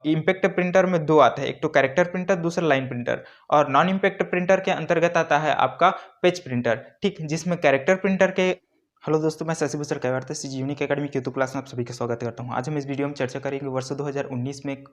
Impact printer में दो आता है, एक तो कैरेक्टर प्रिंटर, दूसरा लाइन प्रिंटर। और नॉन इम्पैक्ट प्रिंटर के अंतर्गत आता है आपका पेज प्रिंटर, ठीक, जिसमें कैरेक्टर प्रिंटर के। हेलो दोस्तों, मैं Shashi Bhushan Kaivarta CG unique academy की क्लास में आप सभी का स्वागत करता हूं। आज हम इस वीडियो में चर्चा करेंगे वर्ष 2019 में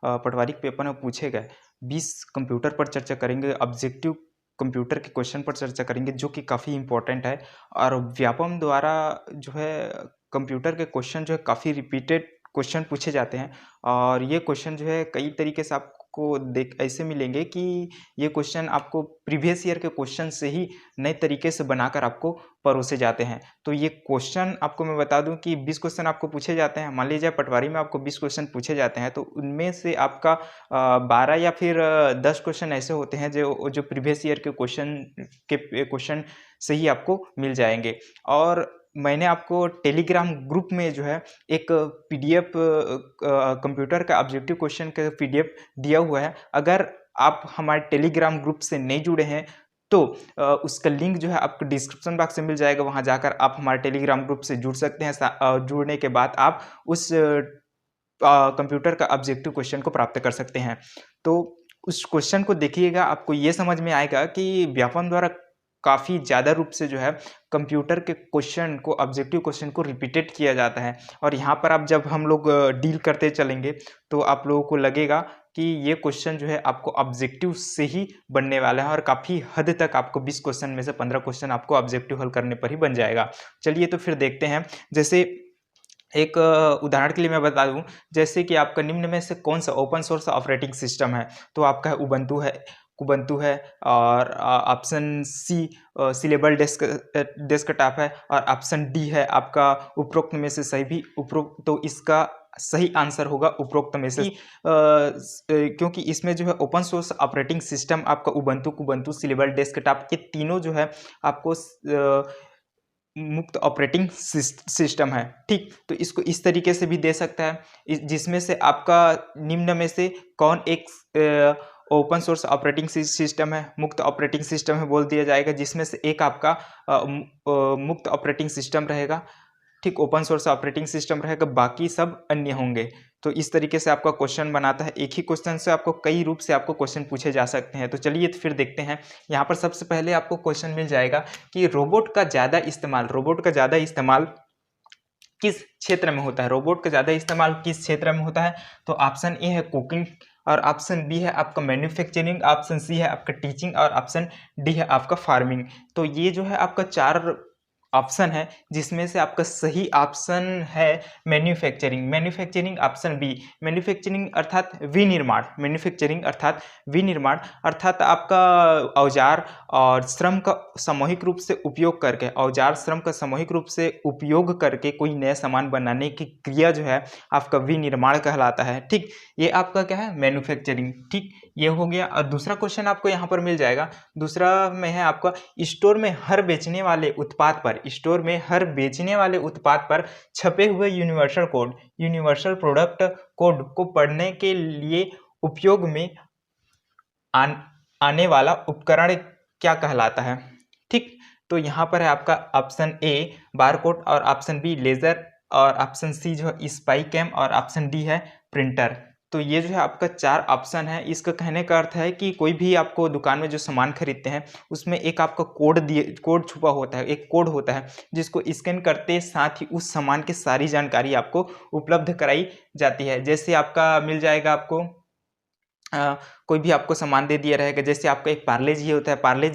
पटवारी के पेपर में पूछे गए 20 कंप्यूटर पर चर्चा करेंगे, ऑब्जेक्टिव कंप्यूटर के क्वेश्चन पर चर्चा करेंगे जो कि काफ़ी इंपॉर्टेंट है। और व्यापम द्वारा जो है कंप्यूटर के क्वेश्चन जो है काफ़ी रिपीटेड क्वेश्चन पूछे जाते हैं। और ये क्वेश्चन जो है कई तरीके से आपको देख ऐसे मिलेंगे कि ये क्वेश्चन आपको प्रीवियस ईयर के क्वेश्चन से ही नए तरीके से बनाकर आपको परोसे जाते हैं। तो ये क्वेश्चन आपको मैं बता दूं कि 20 क्वेश्चन आपको पूछे जाते हैं। मान लीजिए पटवारी में आपको 20 क्वेश्चन पूछे जाते हैं, तो उनमें से आपका 12 या फिर 10 क्वेश्चन ऐसे होते हैं जो प्रीवियस ईयर के क्वेश्चन से ही आपको मिल जाएंगे। और मैंने आपको टेलीग्राम ग्रुप में जो है एक पीडीएफ कंप्यूटर का ऑब्जेक्टिव क्वेश्चन का पीडीएफ दिया हुआ है। अगर आप हमारे टेलीग्राम ग्रुप से नहीं जुड़े हैं तो उसका लिंक जो है आपको डिस्क्रिप्शन बॉक्स में मिल जाएगा, वहां जाकर आप हमारे टेलीग्राम ग्रुप से जुड़ सकते हैं। जुड़ने के बाद आप उस कंप्यूटर का ऑब्जेक्टिव क्वेश्चन को प्राप्त कर सकते हैं। तो उस क्वेश्चन को देखिएगा, आपको ये समझ में आएगा कि व्यापम द्वारा काफ़ी ज़्यादा रूप से जो है कंप्यूटर के क्वेश्चन को, ऑब्जेक्टिव क्वेश्चन को रिपीटेड किया जाता है। और यहाँ पर आप जब हम लोग डील करते चलेंगे तो आप लोगों को लगेगा कि ये क्वेश्चन जो है आपको ऑब्जेक्टिव से ही बनने वाला है और काफ़ी हद तक आपको 20 क्वेश्चन में से 15 क्वेश्चन आपको ऑब्जेक्टिव हल करने पर ही बन जाएगा। चलिए तो फिर देखते हैं। जैसे एक उदाहरण के लिए मैं बता दूं, जैसे कि आपका निम्न में से कौन सा ओपन सोर्स ऑपरेटिंग सिस्टम है, तो आपका उबंटू है और ऑप्शन सी सिलेबल डेस्कटॉप है और ऑप्शन डी है आपका उपरोक्त में से सही भी उपरोक्त। तो इसका सही आंसर होगा उपरोक्त में से, क्योंकि इसमें जो है ओपन सोर्स ऑपरेटिंग सिस्टम आपका उबंटू सिलेबल डेस्कटॉप, ये तीनों जो है आपको मुक्त ऑपरेटिंग सिस्टम है, ठीक। तो इसको इस तरीके से भी दे सकता है, जिसमें से आपका निम्न में से कौन एक ओपन सोर्स ऑपरेटिंग सिस्टम है, मुक्त ऑपरेटिंग सिस्टम है बोल दिया जाएगा, जिसमें से एक आपका मुक्त ऑपरेटिंग सिस्टम रहेगा, ठीक, ओपन सोर्स ऑपरेटिंग सिस्टम रहेगा, बाकी सब अन्य होंगे। तो इस तरीके से आपका क्वेश्चन बनाता है। एक ही क्वेश्चन से आपको कई रूप से आपको क्वेश्चन पूछे जा सकते हैं। तो चलिए तो फिर देखते हैं। यहाँ पर सबसे पहले आपको क्वेश्चन मिल जाएगा कि रोबोट का ज़्यादा इस्तेमाल किस क्षेत्र में होता है। रोबोट का ज़्यादा इस्तेमाल किस क्षेत्र में होता है? तो ऑप्शन ए है कुकिंग, और ऑप्शन बी है आपका मैन्युफैक्चरिंग, ऑप्शन सी है आपका टीचिंग, और ऑप्शन डी है आपका फार्मिंग। तो ये जो है आपका 4 ऑप्शन है, जिसमें से आपका सही ऑप्शन है मैन्युफैक्चरिंग ऑप्शन बी। मैन्युफैक्चरिंग अर्थात अर्थात आपका औजार और श्रम का सामूहिक रूप से उपयोग करके कोई नया सामान बनाने की क्रिया जो है आपका विनिर्माण कहलाता है, ठीक। ये आपका क्या है? मैन्युफैक्चरिंग, ठीक, ये हो गया। और दूसरा क्वेश्चन आपको यहाँ पर मिल जाएगा, दूसरा में है आपका स्टोर में हर बेचने वाले उत्पाद पर छपे हुए यूनिवर्सल प्रोडक्ट कोड को पढ़ने के लिए उपयोग में आने वाला उपकरण क्या कहलाता है, ठीक। तो यहाँ पर है आपका ऑप्शन ए बारकोड, और ऑप्शन बी लेजर, और ऑप्शन सी जो है स्पाई कैम, और ऑप्शन डी है प्रिंटर। तो ये जो है आपका 4 ऑप्शन है। इसका कहने का अर्थ है कि कोई भी आपको दुकान में जो सामान खरीदते हैं उसमें एक आपका कोड छुपा होता है, एक कोड होता है जिसको स्कैन करते साथ ही उस सामान की सारी जानकारी आपको उपलब्ध कराई जाती है। जैसे आपका मिल जाएगा आपको कोई भी आपको सामान दे दिया रहेगा, जैसे आपका एक पार्ले जी होता है, पार्ले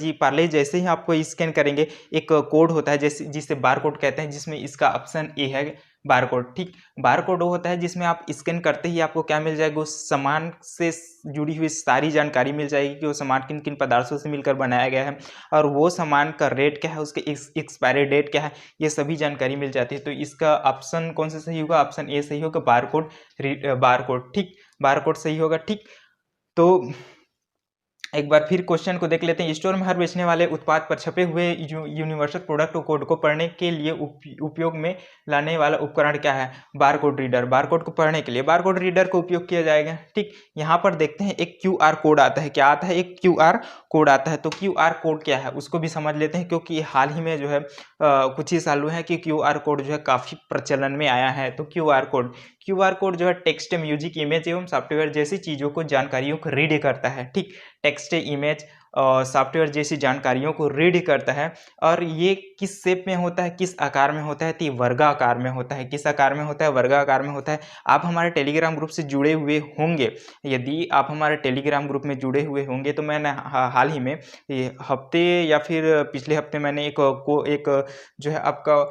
जैसे ही आपको स्कैन करेंगे एक कोड होता है जैसे जिसे बार कोड कहते हैं, जिसमें इसका ऑप्शन ए है बार कोड, ठीक। बार कोड वो होता है जिसमें आप स्कैन करते ही आपको क्या मिल जाएगा, उस सामान से जुड़ी हुई सारी जानकारी मिल जाएगी कि वो सामान किन किन पदार्थों से मिलकर बनाया गया है और वो सामान का रेट क्या है, उसके एक्सपायरी डेट क्या है, ये सभी जानकारी मिल जाती है। तो इसका ऑप्शन कौन सा सही होगा? ऑप्शन ए सही होगा, बार कोड, ठीक, बार कोड सही होगा, ठीक। तो एक बार फिर क्वेश्चन को देख लेते हैं। स्टोर में हर बेचने वाले उत्पाद पर छपे हुए यूनिवर्सल प्रोडक्ट कोड को पढ़ने के लिए उपयोग में लाने वाला उपकरण क्या है? Barcode reader. बारकोड को पढ़ने के लिए बारकोड रीडर का उपयोग किया जाएगा। ठीक, यहाँ पर देखते हैं एक QR कोड आता है। क्या आता है? एक QR कोड आता है। तो QR कोड क्या है उसको भी समझ लेते हैं, क्योंकि हाल ही में जो है कुछ ही साल हुए हैं कि QR कोड जो है काफ़ी प्रचलन में आया है। तो QR कोड जो है टेक्स्ट, म्यूजिक, इमेज एवं सॉफ्टवेयर जैसी चीज़ों को, जानकारियों को रीड करता है। ठीक, टेक्स्ट, इमेज और सॉफ्टवेयर जैसी जानकारियों को रीड करता है। और ये किस शेप में होता है, किस आकार में होता है? तो ये वर्गाकार में होता है। किस आकार में होता है? वर्गाकार में होता है। आप हमारे टेलीग्राम ग्रुप से जुड़े हुए होंगे। यदि आप हमारे टेलीग्राम ग्रुप में जुड़े हुए होंगे तो मैंने हाल ही में ये हफ्ते या फिर पिछले हफ्ते मैंने एक जो है आपका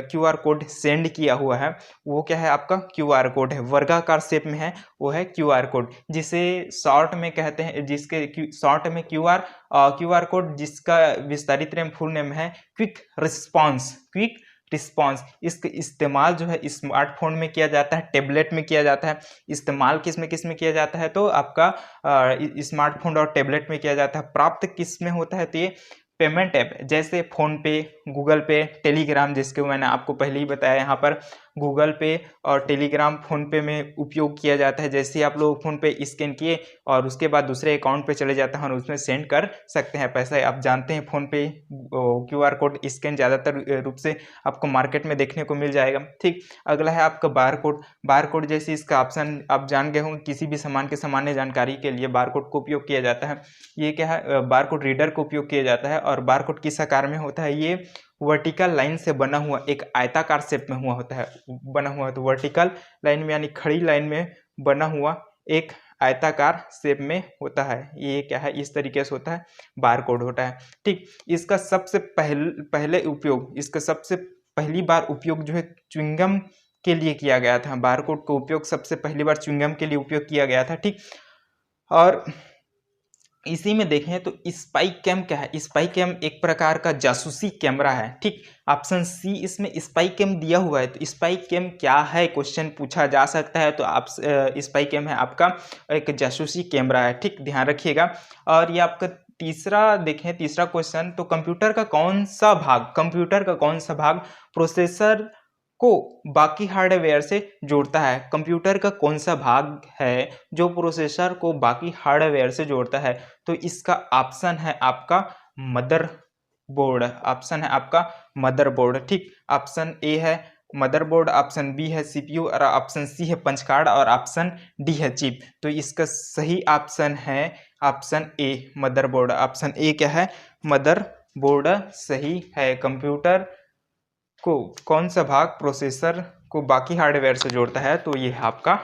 QR कोड सेंड किया हुआ है। वो क्या है? आपका QR कोड है, वर्गाकार शेप में है, वो है QR कोड, जिसे शॉर्ट में कहते हैं, जिसके शॉर्ट में QR कोड, जिसका विस्तारित नेम, फुल नेम है क्विक रिस्पॉन्स। इसका इस्तेमाल जो है स्मार्टफोन में किया जाता है, टैबलेट में किया जाता है। इस्तेमाल किस में किया जाता है? तो आपका स्मार्टफोन और टैबलेट में किया जाता है। प्राप्त किस में होता है? तो ये पेमेंट ऐप जैसे फ़ोन पे, गूगल पे, टेलीग्राम, जिसके मैंने आपको पहले ही बताया, यहाँ पर गूगल पे और टेलीग्राम फ़ोन पे में उपयोग किया जाता है। जैसे आप लोग फ़ोन पे स्कैन किए और उसके बाद दूसरे अकाउंट पे चले जाते हैं और उसमें सेंड कर सकते हैं पैसा। आप जानते हैं फ़ोन पे QR कोड स्कैन ज़्यादातर रूप से आपको मार्केट में देखने को मिल जाएगा। ठीक, अगला है आपका बारकोड जैसे इसका ऑप्शन आप जान गए होंगे। किसी भी सामान के सामान्य जानकारी के लिए बारकोड को उपयोग किया जाता है। ये क्या है? बारकोड रीडर को उपयोग किया जाता है। और बारकोड किस आकार में होता है? ये वर्टिकल लाइन से बना हुआ एक आयताकार शेप में होता है। तो वर्टिकल लाइन में यानी खड़ी लाइन में बना हुआ एक आयताकार शेप में होता है। ये क्या है? इस तरीके से होता है, बारकोड होता है। ठीक, इसका सबसे पहली बार उपयोग जो है च्युइंगम के लिए किया गया था। बारकोड का उपयोग सबसे पहली बार च्युइंगम के लिए उपयोग किया गया था। ठीक, और इसी में देखें तो स्पाई कैम क्या है? स्पाई कैम एक प्रकार का जासूसी कैमरा है। ठीक, ऑप्शन सी इसमें स्पाई कैम दिया हुआ है। तो स्पाई कैम क्या है, क्वेश्चन पूछा जा सकता है। तो आप स्पाई कैम है आपका एक जासूसी कैमरा है। ठीक, ध्यान रखिएगा। और ये आपका तीसरा क्वेश्चन, तो कंप्यूटर का कौन सा भाग प्रोसेसर को बाकी हार्डवेयर से जोड़ता है? कंप्यूटर का कौन सा भाग है जो प्रोसेसर को बाकी हार्डवेयर से जोड़ता है? तो इसका ऑप्शन है आपका मदरबोर्ड। ठीक, ऑप्शन ए है मदरबोर्ड, ऑप्शन बी है CPU और ऑप्शन सी है पंच कार्ड और ऑप्शन डी है चिप। तो इसका सही ऑप्शन है option A, motherboard. Option A क्या है? मदरबोर्ड सही है। कंप्यूटर को कौन सा भाग प्रोसेसर को बाकी हार्डवेयर से जोड़ता है? तो ये है आपका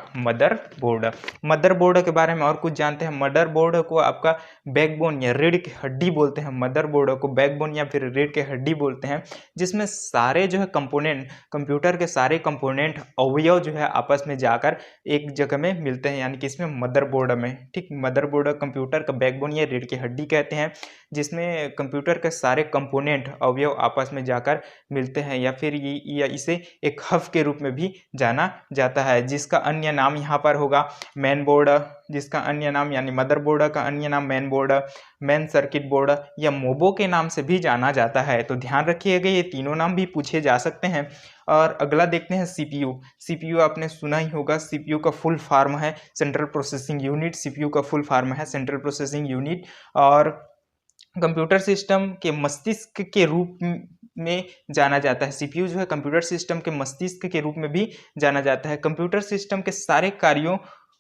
मदरबोर्ड के बारे में और कुछ जानते हैं। मदरबोर्ड को आपका बैकबोन या रीढ़ की हड्डी बोलते हैं। मदरबोर्ड को बैकबोन या फिर रीढ़ की हड्डी बोलते हैं, जिसमें सारे जो है कंप्यूटर के सारे कंपोनेंट, अवयव जो है आपस में जाकर एक जगह में मिलते हैं, यानी कि इसमें मदरबोर्ड में। ठीक, मदरबोर्ड कंप्यूटर का बैकबोन या रीढ़ की हड्डी कहते हैं, जिसमें कंप्यूटर के सारे कंपोनेंट, अवयव आपस में जाकर मिलते हैं, या फिर इसे एक हब के रूप में भी जाना जाता है, जिसका अन्य नाम यहाँ पर होगा मेन बोर्ड, जिसका अन्य नाम यानी मदरबोर्ड का अन्य नाम main board, main circuit board या मोबो के नाम से भी जाना जाता है। तो ध्यान रखिएगा, ये तीनों नाम भी पूछे जा सकते हैं। और अगला देखते हैं CPU आपने सुना ही होगा। CPU का फुल फॉर्म है सेंट्रल प्रोसेसिंग यूनिट। CPU का फुल फॉर्म है सेंट्रल प्रोसेसिंग यूनिट। और कंप्यूटर सिस्टम के मस्तिष्क के रूप में जाना जाता है। CPU जो है कंप्यूटर सिस्टम के मस्तिष्क के रूप में भी जाना जाता है। कंप्यूटर सिस्टम के सारे कार्यों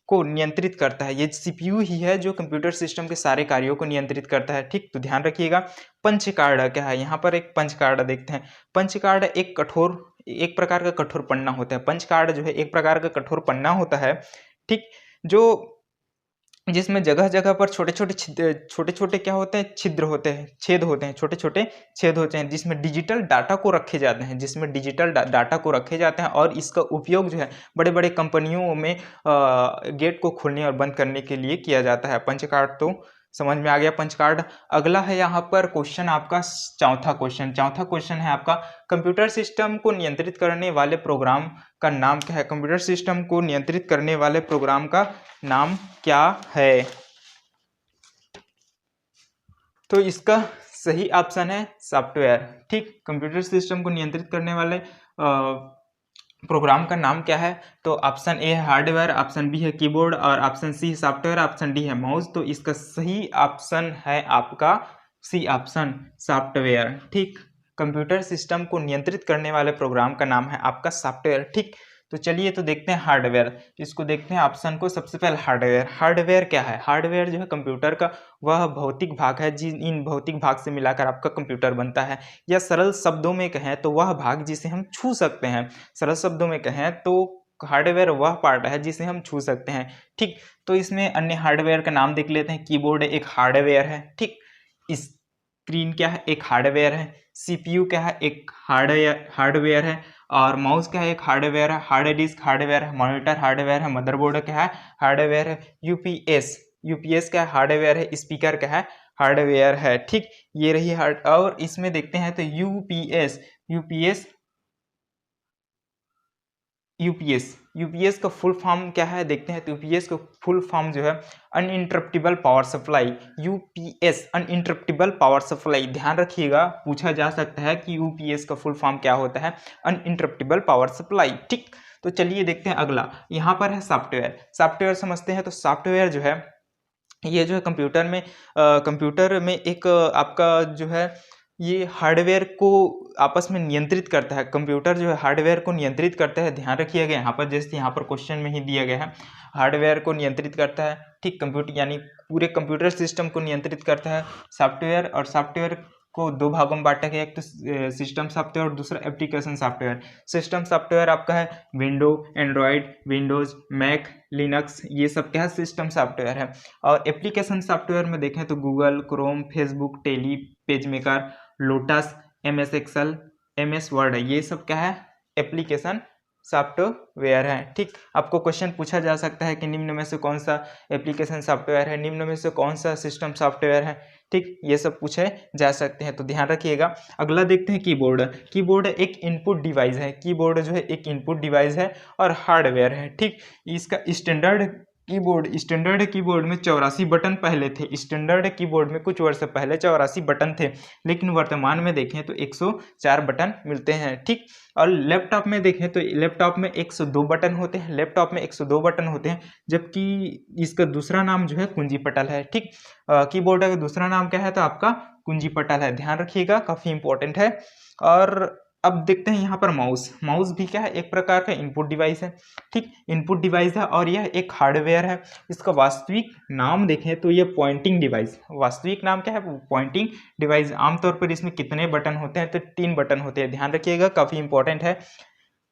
को नियंत्रित करता है। ये CPU ही है जो कंप्यूटर सिस्टम के सारे कार्यों को नियंत्रित करता है। ठीक, तो ध्यान रखिएगा। पंच कार्ड क्या है? यहाँ पर एक पंच कार्ड देखते हैं। पंच कार्ड एक प्रकार का कठोर पन्ना होता है। पंच कार्ड जो है एक प्रकार का कठोर पन्ना होता है। ठीक, जिसमें जगह जगह पर छोटे छोटे क्या होते हैं? छेद होते हैं, छोटे छोटे छेद होते हैं, जिसमें डिजिटल डाटा को रखे जाते हैं। और इसका उपयोग जो है बड़े बड़े कंपनियों में गेट को खोलने और बंद करने के लिए किया जाता है। पंच कार्ड तो समझ में आ गया, पंच कार्ड। अगला है यहाँ पर क्वेश्चन आपका चौथा क्वेश्चन है आपका, कंप्यूटर सिस्टम को नियंत्रित करने वाले प्रोग्राम का नाम क्या है? कंप्यूटर सिस्टम को नियंत्रित करने वाले प्रोग्राम का नाम क्या है? तो इसका सही ऑप्शन है सॉफ्टवेयर। ठीक, कंप्यूटर सिस्टम को नियंत्रित करने वाले प्रोग्राम का नाम क्या है? तो ऑप्शन ए है हार्डवेयर, ऑप्शन बी है कीबोर्ड और ऑप्शन सी है सॉफ्टवेयर, ऑप्शन डी है माउस। तो इसका सही ऑप्शन है आपका सी ऑप्शन सॉफ्टवेयर। ठीक, कंप्यूटर सिस्टम को नियंत्रित करने वाले प्रोग्राम का नाम है आपका सॉफ्टवेयर। ठीक, तो चलिए तो देखते हैं हार्डवेयर। इसको देखते हैं ऑप्शन को। सबसे पहले हार्डवेयर। हार्डवेयर क्या है? हार्डवेयर जो है कंप्यूटर का वह भौतिक भाग है जिन इन भौतिक भाग से मिलाकर आपका कंप्यूटर बनता है, या सरल शब्दों में कहें तो वह भाग जिसे हम छू सकते हैं। सरल शब्दों में कहें तो हार्डवेयर वह पार्ट है जिसे हम छू सकते हैं। ठीक, तो इसमें अन्य हार्डवेयर का नाम देख लेते हैं। कीबोर्ड एक हार्डवेयर है। ठीक, स्क्रीन क्या है? एक हार्डवेयर है। सीपीयू क्या है? एक हार्डवेयर है। और माउस क्या है? एक हार्डवेयर है। हार्ड डिस्क हार्डवेयर है। मॉनिटर हार्डवेयर है। मदरबोर्ड क्या है? हार्डवेयर है। यूपीएस क्या है? हार्डवेयर है। स्पीकर क्या है? हार्डवेयर है। ठीक, ये रही हार्ड। और इसमें देखते हैं तो यूपीएस का फुल फॉर्म क्या है देखते हैं। तो यूपीएस का फुल फॉर्म जो है uninterruptible power supply. UPS uninterruptible power supply. ध्यान रखिएगा, पूछा जा सकता है कि यूपीएस का फुल फॉर्म क्या होता है? Uninterruptible power supply. ठीक, तो चलिए देखते हैं अगला। यहाँ पर है सॉफ्टवेयर। सॉफ्टवेयर समझते हैं। तो सॉफ्टवेयर जो है ये जो है कंप्यूटर में एक आपका जो है ये हार्डवेयर को आपस में नियंत्रित करता है। कंप्यूटर जो है हार्डवेयर को नियंत्रित करता है। ध्यान रखिएगा यहाँ पर, जैसे यहाँ पर क्वेश्चन में ही दिया गया है, हार्डवेयर को नियंत्रित करता है। ठीक, कंप्यूटर यानी पूरे कंप्यूटर सिस्टम को नियंत्रित करता है सॉफ्टवेयर। और सॉफ्टवेयर को दो भागों में बांटा गया, एक तो सिस्टम सॉफ्टवेयर और दूसरा एप्लीकेशन सॉफ्टवेयर। सिस्टम सॉफ्टवेयर आपका है Window, Android, Windows, Mac, Linux, ये सब क्या है? सिस्टम सॉफ्टवेयर है। और एप्लीकेशन सॉफ्टवेयर में देखें तो Google, Chrome, Facebook, Tally, PageMaker, Lotus, MS Excel, MS Word है। ये सब क्या है? एप्लीकेशन सॉफ्टवेयर है। ठीक, आपको क्वेश्चन पूछा जा सकता है कि निम्न में से कौन सा एप्लीकेशन सॉफ्टवेयर है, निम्न में से कौन सा सिस्टम सॉफ्टवेयर है। ठीक, ये सब पूछे जा सकते हैं, तो ध्यान रखिएगा। अगला देखते हैं कीबोर्ड। कीबोर्ड एक इनपुट डिवाइस है। कीबोर्ड जो है एक इनपुट डिवाइस है और हार्डवेयर है। ठीक, इसका स्टैंडर्ड कीबोर्ड में 84 बटन पहले थे। स्टैंडर्ड कीबोर्ड में कुछ वर्ष पहले 84 बटन थे, लेकिन वर्तमान में देखें तो 104 बटन मिलते हैं। ठीक, और लैपटॉप में देखें तो लैपटॉप में 102 बटन होते हैं। लैपटॉप में 102 बटन होते हैं, जबकि इसका दूसरा नाम जो है कुंजी पटल है। ठीक, कीबोर्ड का दूसरा नाम क्या है? तो आपका कुंजी पटल है। ध्यान रखिएगा, काफी इंपॉर्टेंट है। और अब देखते हैं यहाँ पर माउस। माउस भी क्या है? एक प्रकार का इनपुट डिवाइस है। ठीक, इनपुट डिवाइस है और यह एक हार्डवेयर है। इसका वास्तविक नाम देखें तो यह पॉइंटिंग डिवाइस। वास्तविक नाम क्या है? Pointing device. आमतौर पर इसमें कितने बटन होते हैं? तो 3 बटन होते हैं। ध्यान रखिएगा, काफी इंपॉर्टेंट है।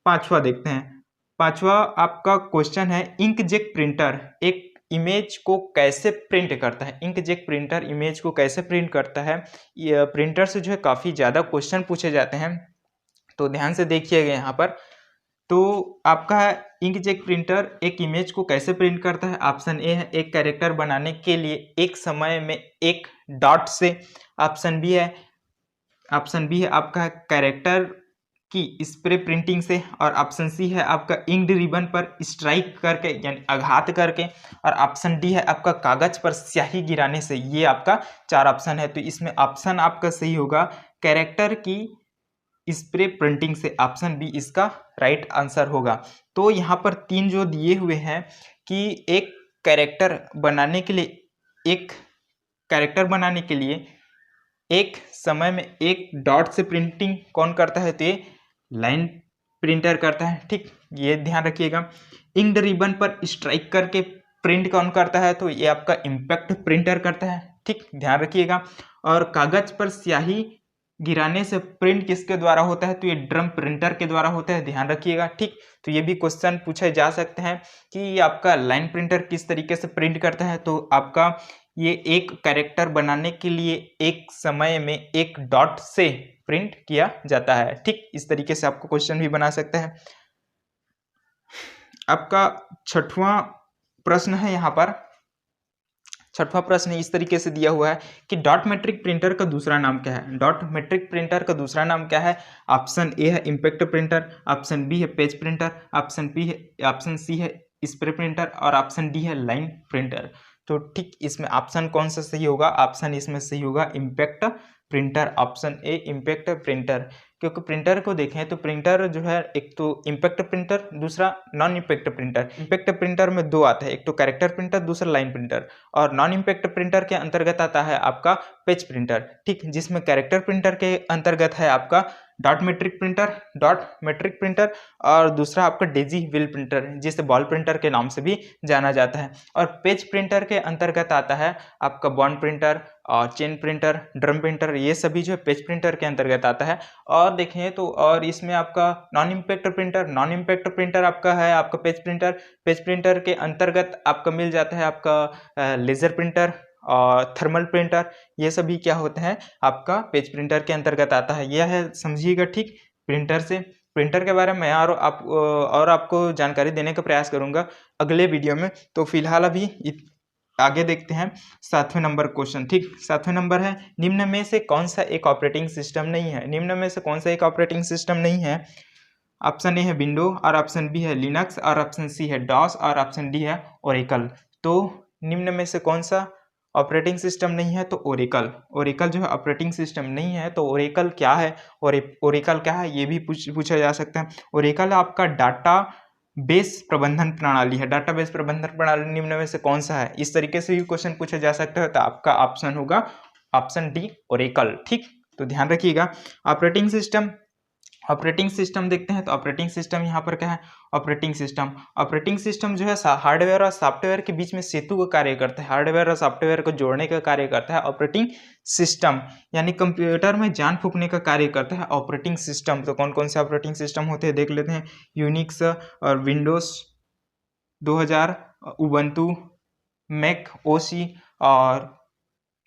पांचवा देखते हैं। पांचवा आपका क्वेश्चन है, इंकजेट प्रिंटर एक इमेज को कैसे प्रिंट करता है? इंकजेट प्रिंटर इमेज को कैसे प्रिंट करता है? प्रिंटर से जो है काफी ज्यादा क्वेश्चन पूछे जाते हैं, तो ध्यान से देखिएगा यहाँ पर। तो आपका इंकजेट प्रिंटर एक इमेज को कैसे प्रिंट करता है? ऑप्शन ए है एक कैरेक्टर बनाने के लिए एक समय में एक डॉट से। ऑप्शन बी है आपका कैरेक्टर की स्प्रे प्रिंटिंग से। और ऑप्शन सी है आपका इंक्ड रिबन पर स्ट्राइक करके यानी आघात करके। और ऑप्शन डी है आपका कागज पर स्याही गिराने से। ये आपका 4 ऑप्शन है, तो इसमें ऑप्शन आपका सही होगा कैरेक्टर की स्प्रे प्रिंटिंग से। ऑप्शन बी इसका राइट आंसर होगा। तो यहाँ पर 3 जो दिए हुए हैं कि एक कैरेक्टर बनाने के लिए एक समय में एक डॉट से प्रिंटिंग कौन करता है? तो ये लाइन प्रिंटर करता है। ठीक, ये ध्यान रखिएगा। इंक्ड रिबन पर स्ट्राइक करके प्रिंट कौन करता है? तो ये आपका इम्पैक्ट प्रिंटर करता है। ठीक, ध्यान रखिएगा। और कागज पर स्याही गिराने से प्रिंट किसके द्वारा होता है? तो ये ड्रम प्रिंटर के द्वारा होता है। ध्यान रखिएगा। ठीक, तो ये भी क्वेश्चन पूछे जा सकते हैं कि आपका लाइन प्रिंटर किस तरीके से प्रिंट करता है। तो आपका ये एक कैरेक्टर बनाने के लिए एक समय में एक डॉट से प्रिंट किया जाता है। ठीक, इस तरीके से आपको क्वेश्चन भी बना सकते हैं। आपका 6वां प्रश्न है यहाँ पर। 6वां प्रश्न इस तरीके से दिया हुआ है कि डॉट मैट्रिक प्रिंटर का दूसरा नाम क्या है? डॉट मैट्रिक प्रिंटर का दूसरा नाम क्या है? ऑप्शन ए है इम्पैक्ट प्रिंटर, ऑप्शन बी है पेज प्रिंटर, ऑप्शन सी है स्प्रे प्रिंटर और ऑप्शन डी है लाइन प्रिंटर। तो ठीक इसमें ऑप्शन कौन सा सही होगा, ऑप्शन इसमें सही होगा impact printer, option A impact printer. क्योंकि प्रिंटर को देखें तो प्रिंटर जो है एक तो इम्पैक्ट प्रिंटर, दूसरा non impact printer. Impact printer में दो आते हैं, एक तो कैरेक्टर प्रिंटर, दूसरा लाइन प्रिंटर। और नॉन इम्पैक्ट प्रिंटर के अंतर्गत आता है आपका पेज प्रिंटर, ठीक, जिसमें कैरेक्टर प्रिंटर के अंतर्गत है आपका डॉट मेट्रिक प्रिंटर, और दूसरा आपका डेजी व्हील प्रिंटर, जिसे बॉल प्रिंटर के नाम से भी जाना जाता है। और पेज प्रिंटर के अंतर्गत आता है आपका बॉन्ड प्रिंटर और चेन प्रिंटर, ड्रम प्रिंटर, ये सभी जो है पेज प्रिंटर के अंतर्गत आता है। और देखें तो और इसमें आपका नॉन इम्पैक्ट प्रिंटर आपका है आपका पेज प्रिंटर के अंतर्गत आपका मिल जाता है आपका लेजर प्रिंटर और थर्मल प्रिंटर, ये सभी क्या होते हैं आपका पेज प्रिंटर के अंतर्गत आता है। यह है, समझिएगा ठीक। प्रिंटर के बारे में और आपको जानकारी देने का प्रयास करूंगा अगले वीडियो में। तो फिलहाल अभी आगे देखते हैं 7वें नंबर क्वेश्चन, ठीक। 7वें नंबर है, निम्न में से कौन सा एक ऑपरेटिंग सिस्टम नहीं है। निम्न में से कौन सा एक ऑपरेटिंग सिस्टम नहीं है। ऑप्शन ए है विंडो, और ऑप्शन बी है लिनक्स, और ऑप्शन सी है डॉस, और ऑप्शन डी है ओरेकल। तो निम्न में से कौन सा ऑपरेटिंग सिस्टम नहीं है, तो ओरेकल जो है ऑपरेटिंग सिस्टम नहीं है। तो ओरेकल क्या है, और ओरेकल क्या है ये भी पूछा जा सकता है। ओरेकल आपका डाटा बेस प्रबंधन प्रणाली है। डाटाबेस प्रबंधन प्रणाली निम्न में से कौन सा है, इस तरीके से भी क्वेश्चन पूछा जा सकता है। तो आपका ऑप्शन होगा ऑप्शन डी ओरेकल, ठीक। तो ध्यान रखिएगा। ऑपरेटिंग सिस्टम देखते हैं। तो ऑपरेटिंग सिस्टम यहाँ पर क्या है, ऑपरेटिंग सिस्टम जो है हार्डवेयर और सॉफ्टवेयर के बीच में सेतु का कार्य करता है, हार्डवेयर और सॉफ्टवेयर को जोड़ने का कार्य करता है ऑपरेटिंग सिस्टम, यानी कंप्यूटर में जान फूंकने का कार्य करता है ऑपरेटिंग सिस्टम। तो कौन कौन से ऑपरेटिंग सिस्टम होते हैं देख लेते हैं। यूनिक्स और विंडोज 2000, उबंटू, मैक ओसी और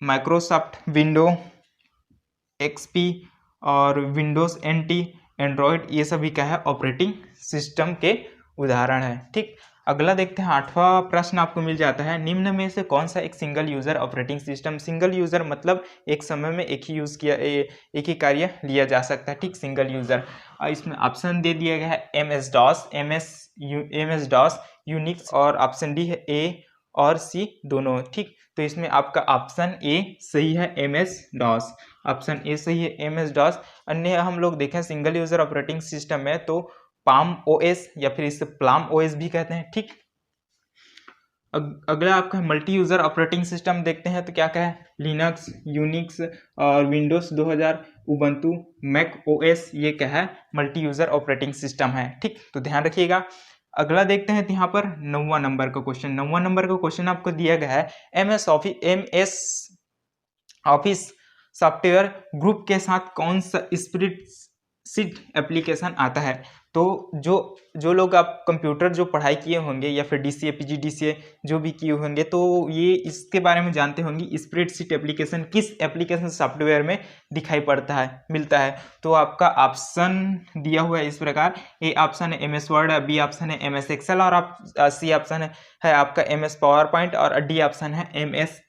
माइक्रोसॉफ्ट विंडो एक्सपी और विंडोज एनटी, एंड्रॉयड, ये सभी क्या है ऑपरेटिंग सिस्टम के उदाहरण है, ठीक। अगला देखते हैं 8वां प्रश्न आपको मिल जाता है, निम्न में से कौन सा एक single user operating system. Single user मतलब एक समय में एक ही कार्य लिया जा सकता है, ठीक, सिंगल यूजर। इसमें ऑप्शन दे दिया गया है एमएस डॉस, यूनिक्स, और ऑप्शन डी है ए और सी दोनों, ठीक। तो इसमें आपका ऑप्शन ए सही है, एमएस डॉस, ऑप्शन ए सही है, एमएस डॉस। अन्य हम लोग देखें सिंगल यूजर ऑपरेटिंग सिस्टम में तो पाम ओएस या फिर इसे प्लाम ओएस भी कहते हैं, ठीक। अगला आपका मल्टी यूजर ऑपरेटिंग सिस्टम देखते हैं। तो क्या क्या है, लिनक्स, यूनिक्स और विंडोज 2000, उबंटू, मैक ओएस, ये क्या है मल्टी यूजर ऑपरेटिंग सिस्टम है, ठीक। तो ध्यान रखिएगा। अगला देखते हैं तो यहाँ पर 9वां नंबर का क्वेश्चन आपको दिया गया है, एमएस ऑफिस सॉफ्टवेयर ग्रुप के साथ कौन सा स्प्रेडशीट एप्लीकेशन आता है। तो जो लोग आप कंप्यूटर जो पढ़ाई किए होंगे या फिर डीसीए पीजीडीसीए जो भी किए होंगे तो ये इसके बारे में जानते होंगे, स्प्रेडशीट एप्लीकेशन किस एप्लीकेशन सॉफ्टवेयर में दिखाई पड़ता है मिलता है। तो आपका ऑप्शन दिया हुआ है इस प्रकार, ए ऑप्शन है एमएस वर्ड, बी ऑप्शन है एमएस एक्सेल, और सी ऑप्शन है आपका एमएस पावर पॉइंट, और डी ऑप्शन है एमएस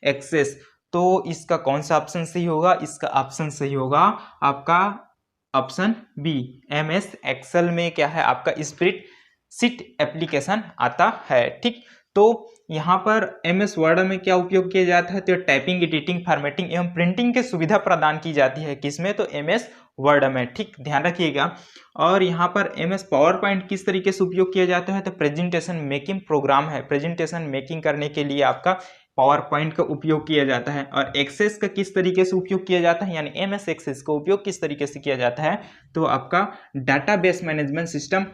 एक्सेस। तो इसका कौन सा ऑप्शन सही होगा, इसका ऑप्शन सही होगा आपका ऑप्शन बी, एमएस एक्सेल में क्या है आपका स्प्रेडशीट एप्लीकेशन आता है, ठीक। तो यहाँ पर एमएस वर्ड में क्या उपयोग किया जाता है, तो टाइपिंग, एडिटिंग, फॉर्मेटिंग एवं प्रिंटिंग की सुविधा प्रदान की जाती है किसमें, तो एमएस वर्ड में, ठीक, ध्यान रखिएगा। और यहाँ पर एमएस पावर पॉइंट किस तरीके से उपयोग किया जाता है, तो प्रेजेंटेशन मेकिंग प्रोग्राम है, प्रेजेंटेशन मेकिंग करने के लिए आपका पावर पॉइंट का उपयोग किया जाता है। और एक्सेस का किस तरीके से उपयोग किया जाता है, यानी एमएस एक्सेस का उपयोग किस तरीके से किया जाता है, तो आपका डाटाबेस मैनेजमेंट सिस्टम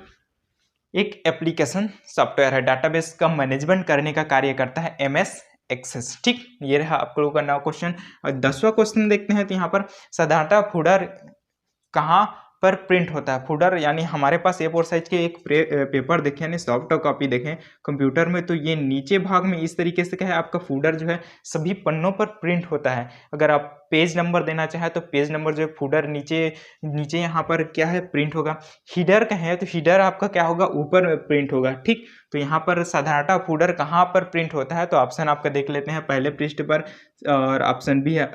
एक एप्लीकेशन सॉफ्टवेयर है, डाटाबेस का मैनेजमेंट करने का कार्य करता है एमएस एक्सेस, ठीक। ये रहा आप लोगों का नया क्वेश्चन। और 10वां क्वेश्चन देखते हैं। तो यहाँ पर साधारणतः फूडर कहाँ पर प्रिंट होता है। फूडर यानी हमारे पास A4 साइज के एक पेपर देखें, यानी सॉफ्ट कॉपी देखें कंप्यूटर में, तो ये नीचे भाग में इस तरीके से क्या है आपका फूडर जो है सभी पन्नों पर प्रिंट होता है। अगर आप पेज नंबर देना चाहे तो पेज नंबर जो है फूडर नीचे यहाँ पर क्या है प्रिंट होगा। हीडर कहें तो हीडर आपका क्या होगा ऊपर प्रिंट होगा, ठीक। तो यहाँ पर साधारणतः फूडर कहाँ पर प्रिंट होता है, तो ऑप्शन आपका देख लेते हैं, पहले पृष्ठ पर, और ऑप्शन बी है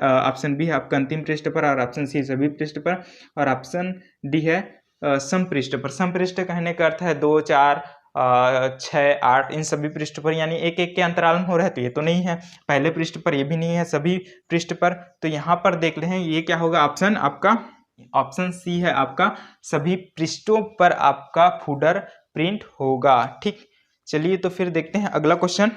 आपका अंतिम पृष्ठ पर, और ऑप्शन सी सभी पृष्ठ पर, और ऑप्शन डी है सम पृष्ठ पर। सम पृष्ठ कहने का अर्थ है 2, 4 6, 8 इन सभी पृष्ठ पर, यानी एक एक के अंतराल में हो रहा है, तो ये तो नहीं है। पहले पृष्ठ पर ये भी नहीं है, सभी पृष्ठ पर। तो यहाँ पर देख लें, ये क्या होगा ऑप्शन आपका, ऑप्शन सी है आपका, सभी पृष्ठों पर आपका फूटर प्रिंट होगा। ठीक, चलिए तो फिर देखते हैं अगला क्वेश्चन।